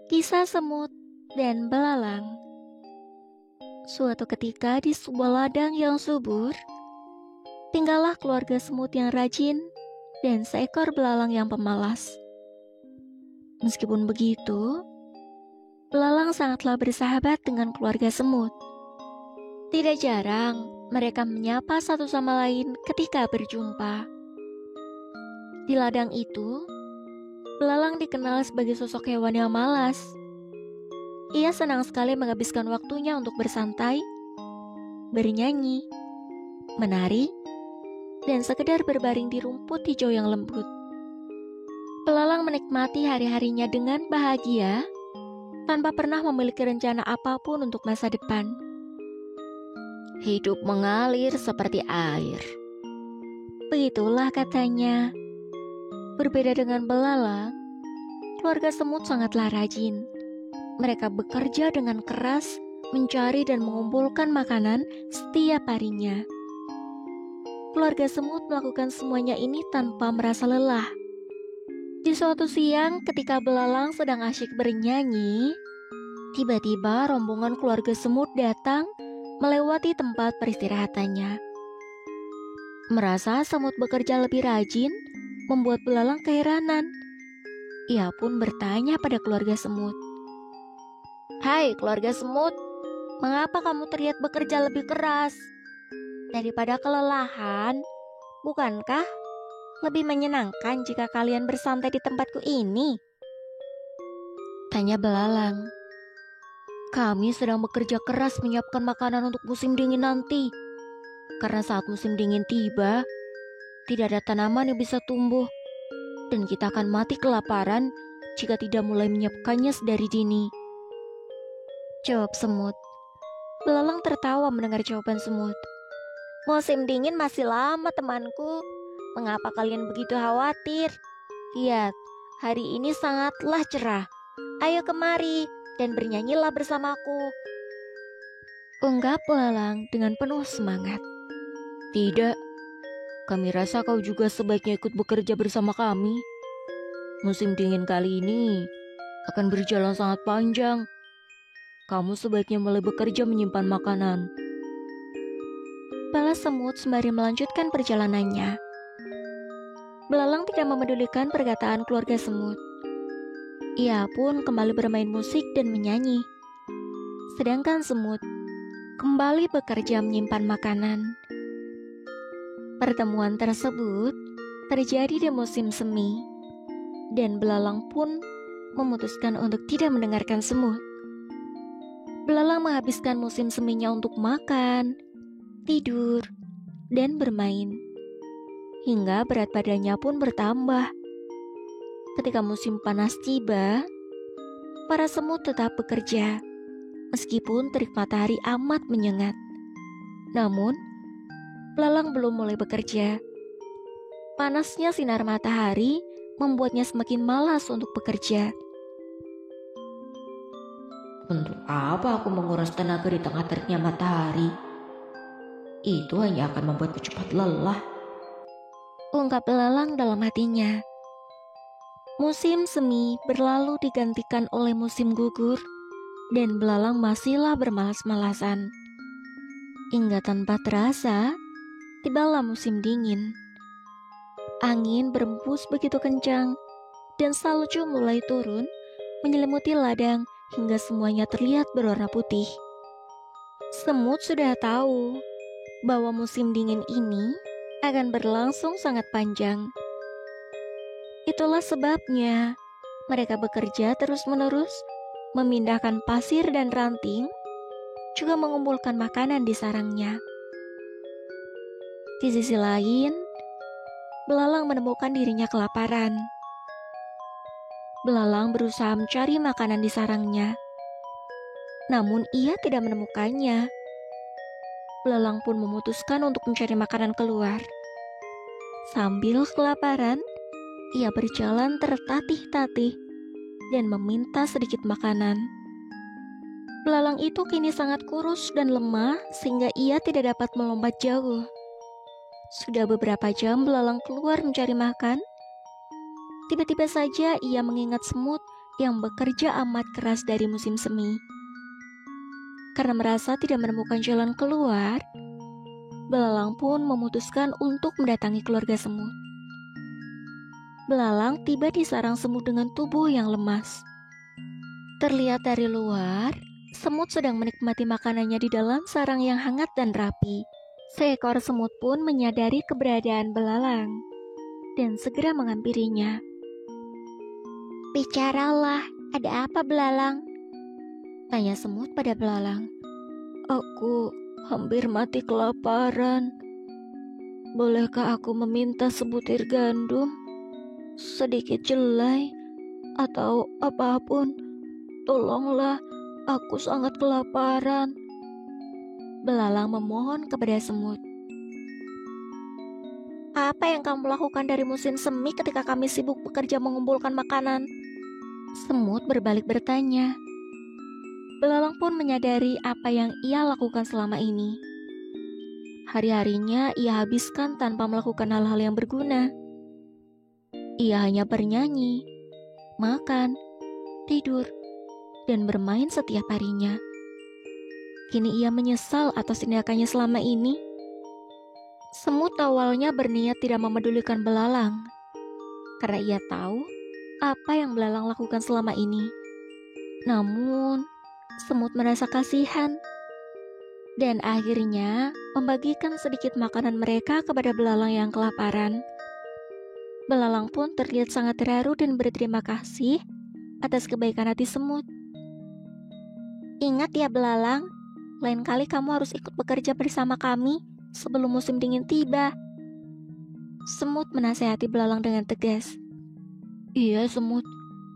Kisah semut dan belalang. Suatu ketika di sebuah ladang yang subur, tinggallah keluarga semut yang rajin dan seekor belalang yang pemalas. Meskipun begitu, belalang sangatlah bersahabat dengan keluarga semut. Tidak jarang mereka menyapa satu sama lain ketika berjumpa. Di ladang itu, belalang dikenal sebagai sosok hewan yang malas. Ia senang sekali menghabiskan waktunya untuk bersantai, bernyanyi, menari, dan sekedar berbaring di rumput hijau yang lembut. Belalang menikmati hari-harinya dengan bahagia, tanpa pernah memiliki rencana apapun untuk masa depan. Hidup mengalir seperti air. Begitulah katanya. Berbeda dengan belalang, keluarga semut sangatlah rajin. Mereka bekerja dengan keras, mencari dan mengumpulkan makanan setiap harinya. Keluarga semut melakukan semuanya ini tanpa merasa lelah. Di suatu siang, ketika belalang sedang asyik bernyanyi, tiba-tiba rombongan keluarga semut datang melewati tempat peristirahatannya. Merasa semut bekerja lebih rajin, membuat belalang keheranan. Ia pun bertanya pada keluarga semut, "Hai keluarga semut, mengapa kamu terlihat bekerja lebih keras? Daripada kelelahan, bukankah lebih menyenangkan jika kalian bersantai di tempatku ini?" Tanya belalang. "Kami sedang bekerja keras menyiapkan makanan untuk musim dingin nanti. Karena saat musim dingin tiba, tidak ada tanaman yang bisa tumbuh, dan kita akan mati kelaparan jika tidak mulai menyiapkannya sedari dini," jawab semut. Belalang tertawa mendengar jawaban semut. "Musim dingin masih lama, temanku. Mengapa kalian begitu khawatir? Lihat, hari ini sangatlah cerah. Ayo kemari dan bernyanyilah bersamaku," ungkap belalang dengan penuh semangat. "Tidak, kami rasa kau juga sebaiknya ikut bekerja bersama kami. Musim dingin kali ini akan berjalan sangat panjang. Kamu sebaiknya mulai bekerja menyimpan makanan," balas semut sembari melanjutkan perjalanannya. Belalang tidak memedulikan perkataan keluarga semut. Ia pun kembali bermain musik dan menyanyi. Sedangkan semut kembali bekerja menyimpan makanan. Pertemuan tersebut terjadi di musim semi, dan belalang pun memutuskan untuk tidak mendengarkan semut. Belalang menghabiskan musim seminya untuk makan, tidur, dan bermain, hingga berat badannya pun bertambah. Ketika musim panas tiba, para semut tetap bekerja, meskipun terik matahari amat menyengat. Namun, belalang belum mulai bekerja. Panasnya sinar matahari membuatnya semakin malas untuk bekerja. "Untuk apa aku menguras tenaga di tengah teriknya matahari? Itu hanya akan membuatku cepat lelah," ungkap belalang dalam hatinya. Musim semi berlalu digantikan oleh musim gugur, dan belalang masihlah bermalas-malasan. Hingga tanpa terasa, tibalah musim dingin. Angin berembus begitu kencang, dan salju mulai turun, menyelimuti ladang hingga semuanya terlihat berwarna putih. Semut sudah tahu bahwa musim dingin ini akan berlangsung sangat panjang. Itulah sebabnya mereka bekerja terus-menerus, memindahkan pasir dan ranting, juga mengumpulkan makanan di sarangnya. Di sisi lain, belalang menemukan dirinya kelaparan. Belalang berusaha mencari makanan di sarangnya, namun ia tidak menemukannya. Belalang pun memutuskan untuk mencari makanan keluar. Sambil kelaparan, ia berjalan tertatih-tatih dan meminta sedikit makanan. Belalang itu kini sangat kurus dan lemah sehingga ia tidak dapat melompat jauh. Sudah beberapa jam belalang keluar mencari makan. Tiba-tiba saja ia mengingat semut yang bekerja amat keras dari musim semi. Karena merasa tidak menemukan jalan keluar, belalang pun memutuskan untuk mendatangi keluarga semut. Belalang tiba di sarang semut dengan tubuh yang lemas. Terlihat dari luar, semut sedang menikmati makanannya di dalam sarang yang hangat dan rapi. Seekor semut pun menyadari keberadaan belalang dan segera menghampirinya. "Bicaralah, ada apa belalang?" tanya semut pada belalang. "Aku hampir mati kelaparan. Bolehkah aku meminta sebutir gandum, sedikit jelai, atau apapun? Tolonglah, aku sangat kelaparan." Belalang memohon kepada semut. "Apa yang kamu lakukan dari musim semi ketika kami sibuk bekerja mengumpulkan makanan?" Semut berbalik bertanya. Belalang pun menyadari apa yang ia lakukan selama ini. Hari-harinya ia habiskan tanpa melakukan hal-hal yang berguna. Ia hanya bernyanyi, makan, tidur, dan bermain setiap harinya. Kini ia menyesal atas tindakannya selama ini. Semut awalnya berniat tidak memedulikan belalang, karena ia tahu apa yang belalang lakukan selama ini. Namun, semut merasa kasihan, dan akhirnya membagikan sedikit makanan mereka kepada belalang yang kelaparan. Belalang pun terlihat sangat terharu dan berterima kasih atas kebaikan hati semut. "Ingat ya belalang, lain kali kamu harus ikut bekerja bersama kami sebelum musim dingin tiba." Semut menasihati belalang dengan tegas. "Iya semut,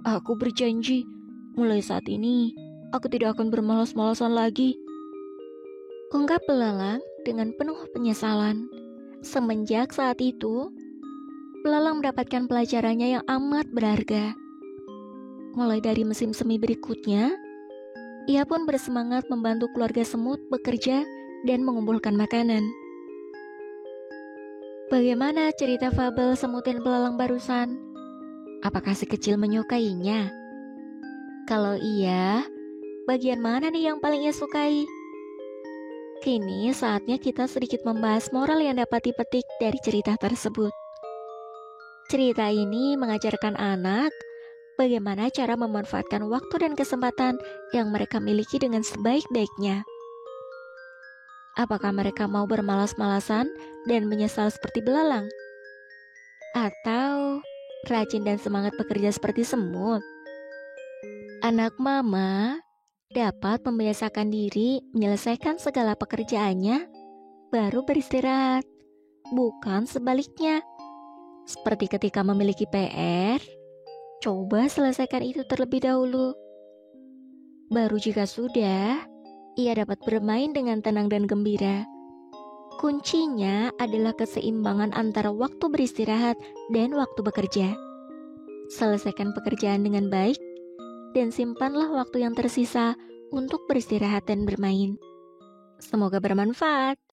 aku berjanji, mulai saat ini aku tidak akan bermalas-malasan lagi," ungkap belalang dengan penuh penyesalan. Semenjak saat itu, belalang mendapatkan pelajarannya yang amat berharga. Mulai dari musim semi berikutnya, ia pun bersemangat membantu keluarga semut bekerja dan mengumpulkan makanan. Bagaimana cerita fabel semut dan belalang barusan? Apakah si kecil menyukainya? Kalau iya, bagian mana nih yang paling ia sukai? Kini saatnya kita sedikit membahas moral yang dapat dipetik dari cerita tersebut. Cerita ini mengajarkan anak bagaimana cara memanfaatkan waktu dan kesempatan yang mereka miliki dengan sebaik-baiknya. Apakah mereka mau bermalas-malasan dan menyesal seperti belalang? Atau rajin dan semangat bekerja seperti semut? Anak mama dapat membiasakan diri menyelesaikan segala pekerjaannya, baru beristirahat, bukan sebaliknya. Seperti ketika memiliki PR, coba selesaikan itu terlebih dahulu. Baru jika sudah, ia dapat bermain dengan tenang dan gembira. Kuncinya adalah keseimbangan antara waktu beristirahat dan waktu bekerja. Selesaikan pekerjaan dengan baik, dan simpanlah waktu yang tersisa untuk beristirahat dan bermain. Semoga bermanfaat.